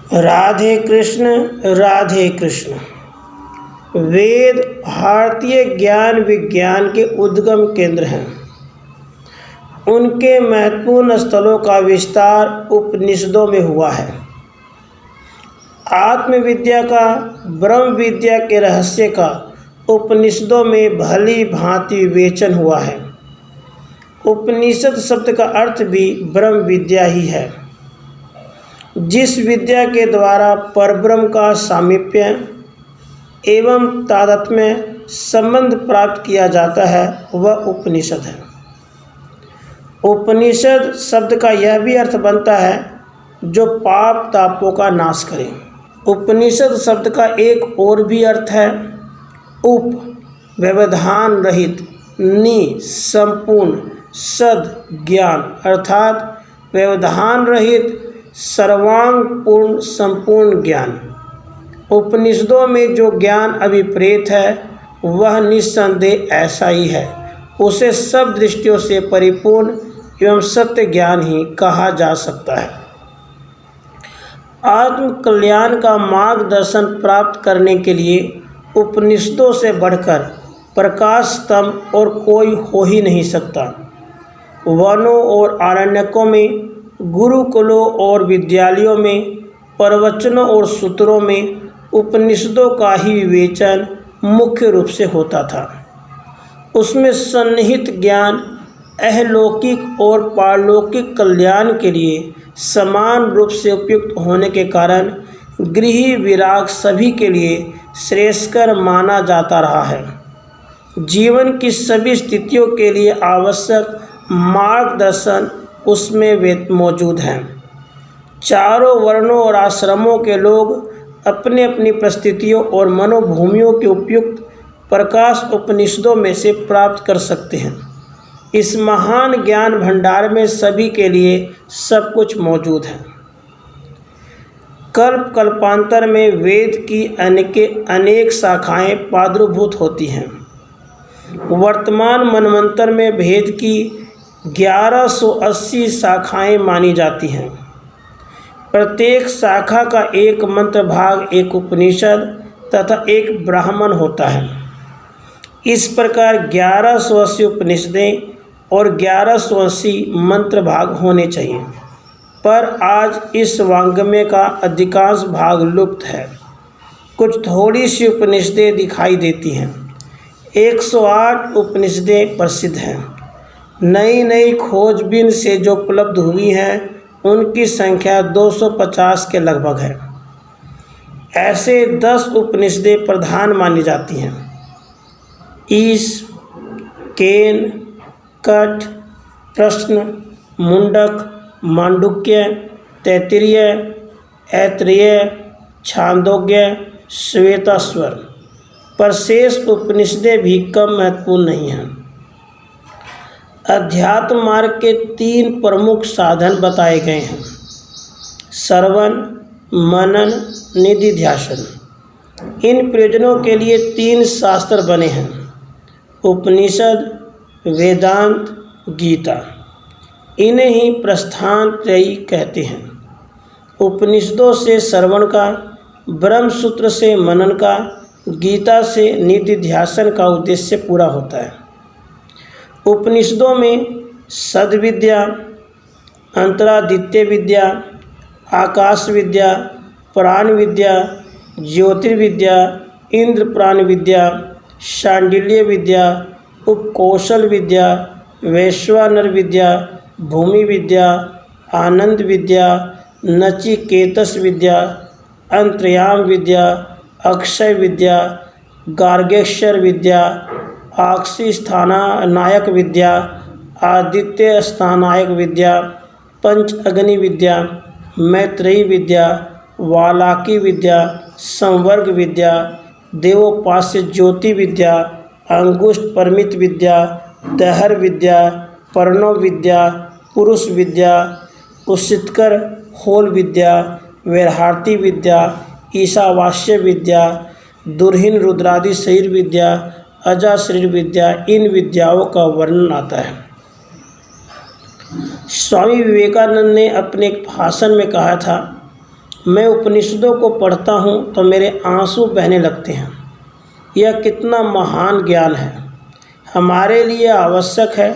राधे कृष्ण। राधे कृष्ण। वेद भारतीय ज्ञान विज्ञान के उद्गम केंद्र हैं। उनके महत्वपूर्ण स्थलों का विस्तार उपनिषदों में हुआ है। आत्मविद्या का, ब्रह्म विद्या के रहस्य का उपनिषदों में भली भांति विवेचन हुआ है। उपनिषद शब्द का अर्थ भी ब्रह्म विद्या ही है। जिस विद्या के द्वारा परब्रह्म का सामीप्य एवं तादात्म्य संबंध प्राप्त किया जाता है वह उपनिषद है। उपनिषद शब्द का यह भी अर्थ बनता है जो पाप तापों का नाश करे। उपनिषद शब्द का एक और भी अर्थ है उप, व्यवधान रहित, नि, संपूर्ण, सद, ज्ञान, अर्थात व्यवधान रहित सर्वांग पूर्ण संपूर्ण ज्ञान। उपनिषदों में जो ज्ञान अभिप्रेत है वह निस्संदेह ऐसा ही है। उसे सब दृष्टियों से परिपूर्ण एवं सत्य ज्ञान ही कहा जा सकता है। आत्म कल्याण का मार्गदर्शन प्राप्त करने के लिए उपनिषदों से बढ़कर प्रकाश स्तंभ और कोई हो ही नहीं सकता। वनों और आरण्यकों में, गुरुकुलों और विद्यालयों में, प्रवचनों और सूत्रों में उपनिषदों का ही विवेचन मुख्य रूप से होता था। उसमें सन्निहित ज्ञान अहलौकिक और पारलौकिक कल्याण के लिए समान रूप से उपयुक्त होने के कारण गृही विराग सभी के लिए श्रेयस्कर माना जाता रहा है। जीवन की सभी स्थितियों के लिए आवश्यक मार्गदर्शन उसमें मौजूद हैं। चारों वर्णों और आश्रमों के लोग अपनी अपनी परिस्थितियों और मनोभूमियों के उपयुक्त प्रकाश उपनिषदों में से प्राप्त कर सकते हैं। इस महान ज्ञान भंडार में सभी के लिए सब कुछ मौजूद है। कल्प कल्पांतर में वेद की अनेक शाखाएं प्रादुर्भूत होती हैं। वर्तमान मनवंतर में वेद की 1180 शाखाएं मानी जाती हैं। प्रत्येक शाखा का एक मंत्र भाग, एक उपनिषद तथा एक ब्राह्मण होता है। इस प्रकार 1180 उपनिषदें और 1180 मंत्र भाग होने चाहिए, पर आज इस वाङ्मय का अधिकांश भाग लुप्त है। कुछ थोड़ी सी उपनिषदें दिखाई देती हैं। 108 उपनिषदें प्रसिद्ध हैं। नई नई खोजबीन से जो उपलब्ध हुई हैं उनकी संख्या 250 के लगभग है। ऐसे 10 उपनिषदें प्रधान मानी जाती हैं। ईश, केन, कठ, प्रश्न, मुंडक, मांडुक्य, तैत्तिरीय, ऐतरेय, छांदोग्य, श्वेताश्वर। पर शेष उपनिषदें भी कम महत्वपूर्ण नहीं हैं। अध्यात्म मार्ग के 3 प्रमुख साधन बताए गए हैं: श्रवण, मनन, निधिध्यासन। इन प्रयोजनों के लिए 3 शास्त्र बने हैं: उपनिषद, वेदांत, गीता। इन्हें ही प्रस्थान त्रयी कहते हैं। उपनिषदों से श्रवण का, ब्रह्मसूत्र से मनन का, गीता से निधिध्यासन का उद्देश्य पूरा होता है। उपनिषदों में सद्विद्या, अंतरादित्य विद्या, आकाश विद्या, प्राण विद्या, ज्योतिर्विद्या, इंद्र प्राण विद्या, शांडिल्य विद्या, उपकौशल विद्या, वैश्वानर विद्या, भूमि विद्या, आनंद विद्या, नचिकेतस विद्या, अंतर्याम विद्या, अक्षय विद्या, गार्गेश्वर विद्या, आक्षी स्थानानायक विद्या, आदित्य स्थानायक विद्या, पंच अग्नि विद्या, मैत्रेयी विद्या, वालाकी विद्या, संवर्ग विद्या, देवोपास्य ज्योति विद्या, अंगुष्ठ परमित विद्या, दहर विद्या, प्रणव विद्या, पुरुष विद्या, उषितकर होल विद्या, वैरहार्थी विद्या, ईशावास्य विद्या, दुर्हीन रुद्रादि शरीर विद्या, अजा शरीर विद्या। इन विद्याओं का वर्णन आता है। स्वामी विवेकानंद ने अपने एक भाषण में कहा था, मैं उपनिषदों को पढ़ता हूँ तो मेरे आंसू बहने लगते हैं। यह कितना महान ज्ञान है। हमारे लिए आवश्यक है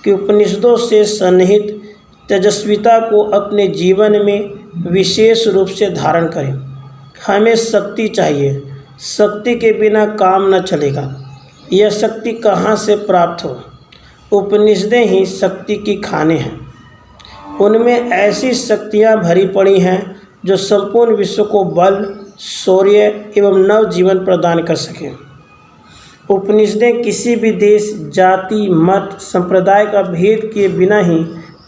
कि उपनिषदों से सन्निहित तेजस्विता को अपने जीवन में विशेष रूप से धारण करें। हमें शक्ति चाहिए, शक्ति के बिना काम न चलेगा। यह शक्ति कहाँ से प्राप्त हो? उपनिषदें ही शक्ति की खाने हैं। उनमें ऐसी शक्तियाँ भरी पड़ी हैं जो संपूर्ण विश्व को बल, शौर्य एवं नव जीवन प्रदान कर सकें। उपनिषदें किसी भी देश, जाति, मत, संप्रदाय का भेद किए बिना ही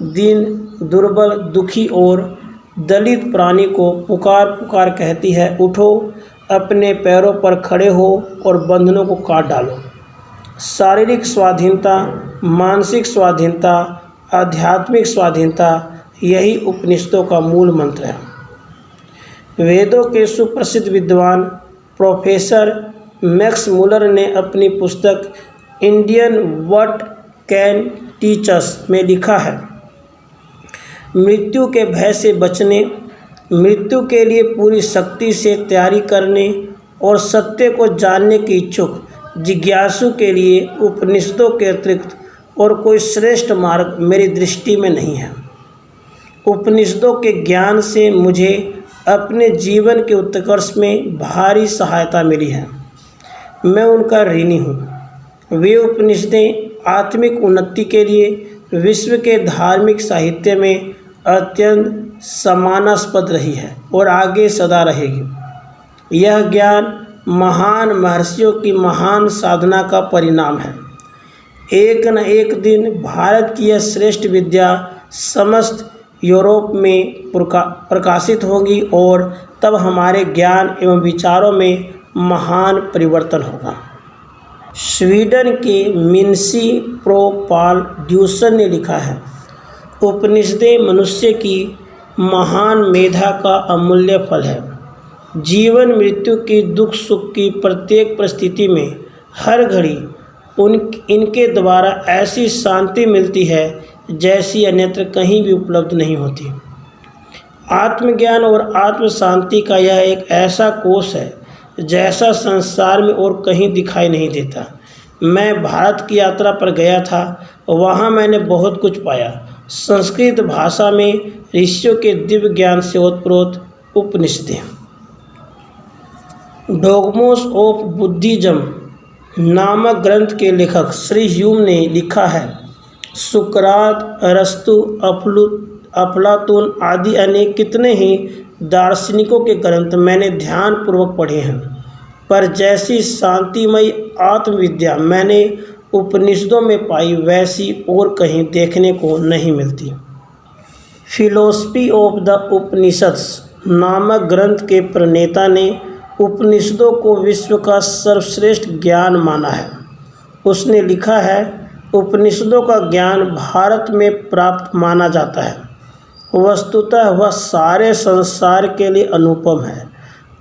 दीन, दुर्बल, दुखी और दलित प्राणी को पुकार पुकार कहती है, उठो, अपने पैरों पर खड़े हो और बंधनों को काट डालो। शारीरिक स्वाधीनता, मानसिक स्वाधीनता, आध्यात्मिक स्वाधीनता, यही उपनिषदों का मूल मंत्र है। वेदों के सुप्रसिद्ध विद्वान प्रोफेसर मैक्स मुलर ने अपनी पुस्तक Indian what can teach us में लिखा है, मृत्यु के भय से बचने, मृत्यु के लिए पूरी शक्ति से तैयारी करने और सत्य को जानने की इच्छुक जिज्ञासु के लिए उपनिषदों के अतिरिक्त और कोई श्रेष्ठ मार्ग मेरी दृष्टि में नहीं है। उपनिषदों के ज्ञान से मुझे अपने जीवन के उत्कर्ष में भारी सहायता मिली है। मैं उनका ऋणी हूँ। वे उपनिषदें आत्मिक उन्नति के लिए विश्व के धार्मिक साहित्य में अत्यंत सम्मानास्पद रही है और आगे सदा रहेगी। यह ज्ञान महान महर्षियों की महान साधना का परिणाम है। एक न एक दिन भारत की यह श्रेष्ठ विद्या समस्त यूरोप में प्रकाशित होगी और तब हमारे ज्ञान एवं विचारों में महान परिवर्तन होगा। स्वीडन के मिन्सी प्रो पाल ड्यूसन ने लिखा है, उपनिषदें मनुष्य की महान मेधा का अमूल्य फल है। जीवन मृत्यु की, दुख सुख की प्रत्येक परिस्थिति में हर घड़ी इनके द्वारा ऐसी शांति मिलती है जैसी अन्यत्र कहीं भी उपलब्ध नहीं होती। आत्मज्ञान और आत्म शांति का यह एक ऐसा कोष है जैसा संसार में और कहीं दिखाई नहीं देता। मैं भारत की यात्रा पर गया था, वहाँ मैंने बहुत कुछ पाया। संस्कृत भाषा में ऋषियों के दिव्य ज्ञान से ओतप्रोत उपनिषदें। डोगमोस ऑफ बुद्धिज्म नामक ग्रंथ के लेखक श्री ह्यूम ने लिखा है, सुकरात, अरस्तु, अफलातून आदि अनेक कितने ही दार्शनिकों के ग्रंथ मैंने ध्यानपूर्वक पढ़े हैं, पर जैसी शांतिमयी आत्मविद्या मैंने उपनिषदों में पाई वैसी और कहीं देखने को नहीं मिलती। फिलोसफी ऑफ द उपनिषद्स नामक ग्रंथ के प्रणेता ने उपनिषदों को विश्व का सर्वश्रेष्ठ ज्ञान माना है। उसने लिखा है, उपनिषदों का ज्ञान भारत में प्राप्त माना जाता है। वस्तुतः वह सारे संसार के लिए अनुपम है।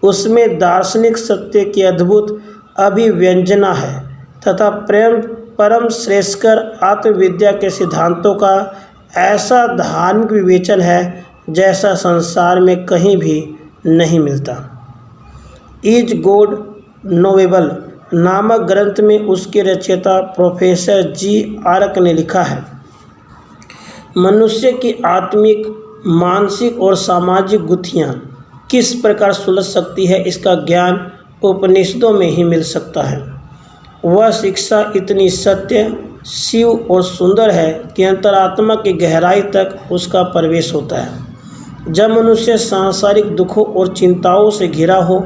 उसमें दार्शनिक सत्य की अद्भुत अभिव्यंजना है तथा परम श्रेष्ठकर आत्मविद्या के सिद्धांतों का ऐसा धार्मिक विवेचन है जैसा संसार में कहीं भी नहीं मिलता। इज गॉड नोवेबल नामक ग्रंथ में उसके रचयिता प्रोफेसर जी आर्क ने लिखा है, मनुष्य की आत्मिक, मानसिक और सामाजिक गुत्थियाँ किस प्रकार सुलझ सकती है, इसका ज्ञान उपनिषदों में ही मिल सकता है। वह शिक्षा इतनी सत्य, शिव और सुंदर है कि अंतरात्मा की गहराई तक उसका प्रवेश होता है। जब मनुष्य सांसारिक दुखों और चिंताओं से घिरा हो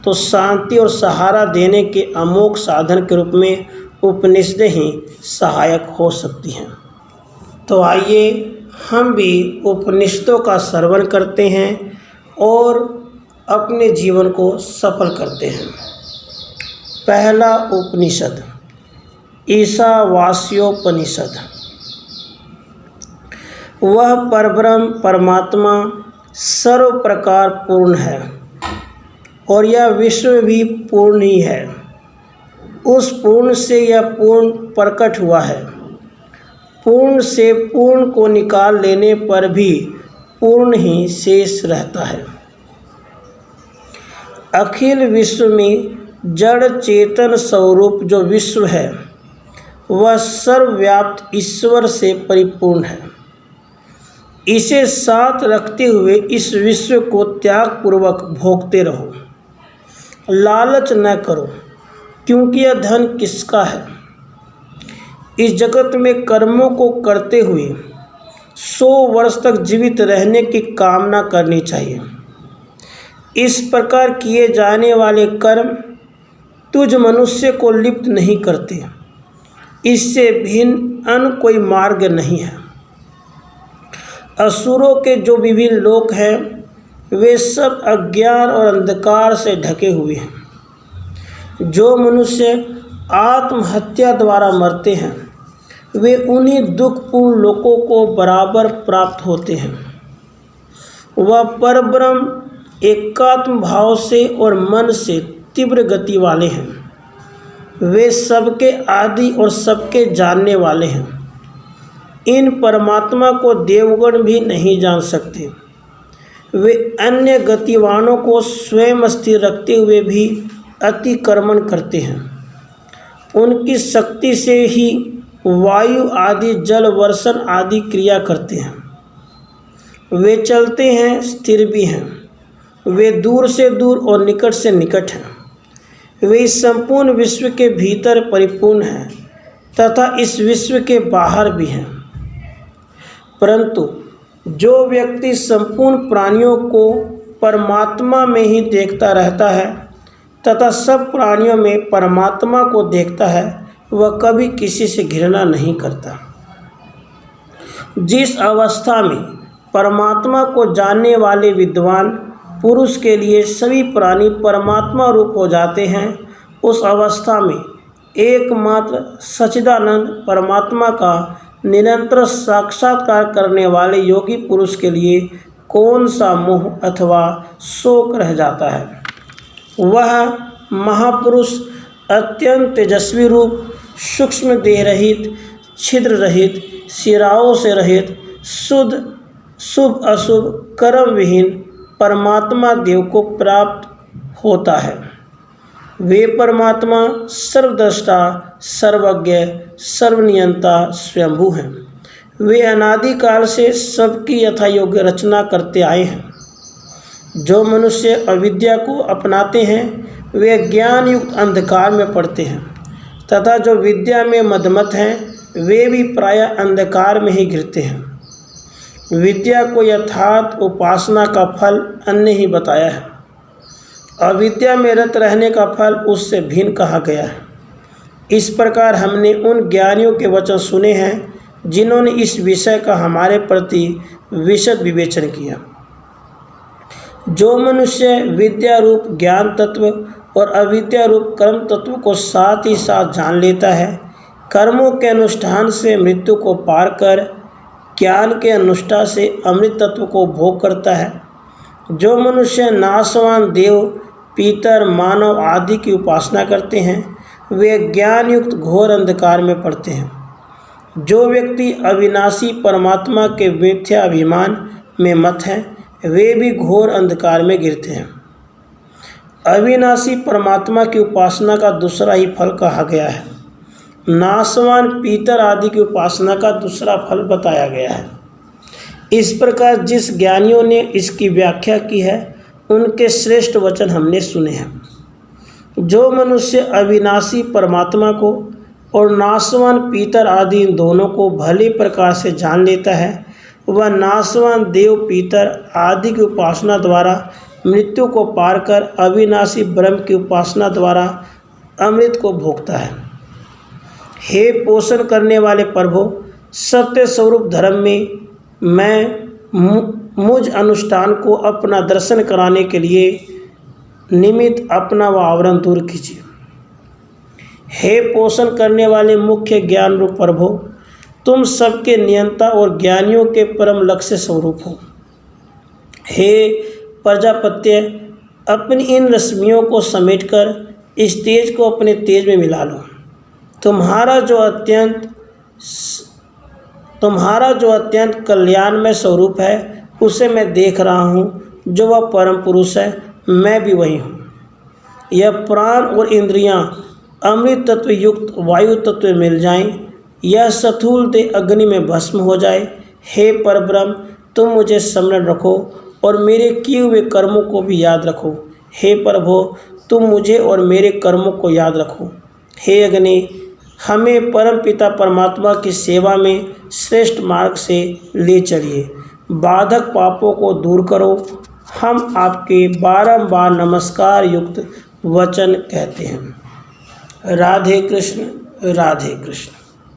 तो शांति और सहारा देने के अमोघ साधन के रूप में उपनिषदें ही सहायक हो सकती हैं। तो आइए हम भी उपनिषदों का श्रवण करते हैं और अपने जीवन को सफल करते हैं। पहला उपनिषद, ईशावास्योपनिषद। वह परब्रह्म परमात्मा सर्व प्रकार पूर्ण है और यह विश्व भी पूर्ण ही है। उस पूर्ण से यह पूर्ण प्रकट हुआ है। पूर्ण से पूर्ण को निकाल लेने पर भी पूर्ण ही शेष रहता है। अखिल विश्व में जड़ चेतन स्वरूप जो विश्व है वह सर्वव्याप्त ईश्वर से परिपूर्ण है। इसे साथ रखते हुए इस विश्व को त्यागपूर्वक भोगते रहो। लालच न करो, क्योंकि यह धन किसका है। इस जगत में कर्मों को करते हुए 100 वर्ष तक जीवित रहने की कामना करनी चाहिए। इस प्रकार किए जाने वाले कर्म तुझ मनुष्य को लिप्त नहीं करते। इससे भिन्न अन्य कोई मार्ग नहीं है। असुरों के जो विभिन्न लोक हैं वे सब अज्ञान और अंधकार से ढके हुए हैं। जो मनुष्य आत्महत्या द्वारा मरते हैं वे उन्हीं दुखपूर्ण लोकों को बराबर प्राप्त होते हैं। वह परब्रह्म एकात्म भाव से और मन से तीव्र गति वाले हैं। वे सबके आदि और सबके जानने वाले हैं। इन परमात्मा को देवगण भी नहीं जान सकते। वे अन्य गतिवानों को स्वयं स्थिर रखते हुए भी अतिक्रमण करते हैं। उनकी शक्ति से ही वायु आदि जल वर्षण आदि क्रिया करते हैं। वे चलते हैं, स्थिर भी हैं। वे दूर से दूर और निकट से निकट हैं। वे इस संपूर्ण विश्व के भीतर परिपूर्ण हैं तथा इस विश्व के बाहर भी हैं। परंतु जो व्यक्ति संपूर्ण प्राणियों को परमात्मा में ही देखता रहता है तथा सब प्राणियों में परमात्मा को देखता है वह कभी किसी से घृणा नहीं करता। जिस अवस्था में परमात्मा को जानने वाले विद्वान पुरुष के लिए सभी प्राणी परमात्मा रूप हो जाते हैं, उस अवस्था में एकमात्र सच्चिदानंद परमात्मा का निरंतर साक्षात्कार करने वाले योगी पुरुष के लिए कौन सा मोह अथवा शोक रह जाता है। वह महापुरुष अत्यंत तेजस्वी रूप, सूक्ष्म देह रहित, छिद्र रहित, शिराओं से रहित, शुद्ध शुभ अशुभ कर्म विहीन परमात्मा देव को प्राप्त होता है। वे परमात्मा सर्वद्रष्टा, सर्वज्ञ, सर्वनियंता स्वयंभू हैं। वे अनादिकाल से सबकी यथा योग्य रचना करते आए हैं। जो मनुष्य अविद्या को अपनाते हैं वे ज्ञान युक्त अंधकार में पड़ते हैं तथा जो विद्या में मदमत हैं वे भी प्रायः अंधकार में ही गिरते हैं। विद्या को यथार्थ उपासना का फल अन्य ही बताया है। अविद्या में रत रहने का फल उससे भिन्न कहा गया है। इस प्रकार हमने उन ज्ञानियों के वचन सुने हैं जिन्होंने इस विषय का हमारे प्रति विशद विवेचन किया। जो मनुष्य विद्या रूप ज्ञान तत्व और अविद्या रूप कर्म तत्व को साथ ही साथ जान लेता है, कर्मों के अनुष्ठान से मृत्यु को पार कर ज्ञान के अनुष्ठान से अमृत तत्व को भोग करता है। जो मनुष्य नाशवान देव, पीतर, मानव आदि की उपासना करते हैं वे ज्ञान युक्त घोर अंधकार में पड़ते हैं। जो व्यक्ति अविनाशी परमात्मा के मिथ्या अभिमान में मत हैं वे भी घोर अंधकार में गिरते हैं। अविनाशी परमात्मा की उपासना का दूसरा ही फल कहा गया है। नाशवान पीतर आदि की उपासना का दूसरा फल बताया गया है। इस प्रकार जिस ज्ञानियों ने इसकी व्याख्या की है उनके श्रेष्ठ वचन हमने सुने हैं। जो मनुष्य अविनाशी परमात्मा को और नाशवान पीतर आदि इन दोनों को भली प्रकार से जान लेता है वह नाशवान देव, पीतर आदि की उपासना द्वारा मृत्यु को पार कर अविनाशी ब्रह्म की उपासना द्वारा अमृत को भोगता है। हे पोषण करने वाले प्रभु, सत्य स्वरूप धर्म में मैं मुझ अनुष्ठान को अपना दर्शन कराने के लिए निमित्त अपना वह आवरण दूर कीजिए। हे पोषण करने वाले मुख्य ज्ञान रूप प्रभु, तुम सबके नियंता और ज्ञानियों के परम लक्ष्य स्वरूप हो। हे प्रजापत्य, अपनी इन रश्मियों को समेटकर इस तेज को अपने तेज में मिला लो। तुम्हारा जो अत्यंत कल्याणमय स्वरूप है उसे मैं देख रहा हूँ। जो वह परम पुरुष है मैं भी वही हूँ। यह प्राण और इंद्रियां अमृत तत्व युक्त वायु तत्व में मिल जाएं, यह स्थूल देह अग्नि में भस्म हो जाए। हे परब्रह्म, तुम मुझे स्मरण रखो और मेरे किए हुए कर्मों को भी याद रखो। हे प्रभु, तुम मुझे और मेरे कर्मों को याद रखो। हे अग्नि, हमें परम पिता परमात्मा की सेवा में श्रेष्ठ मार्ग से ले चलिए। बाधक पापों को दूर करो। हम आपके बारंबार नमस्कार युक्त वचन कहते हैं। राधे कृष्ण, राधे कृष्ण।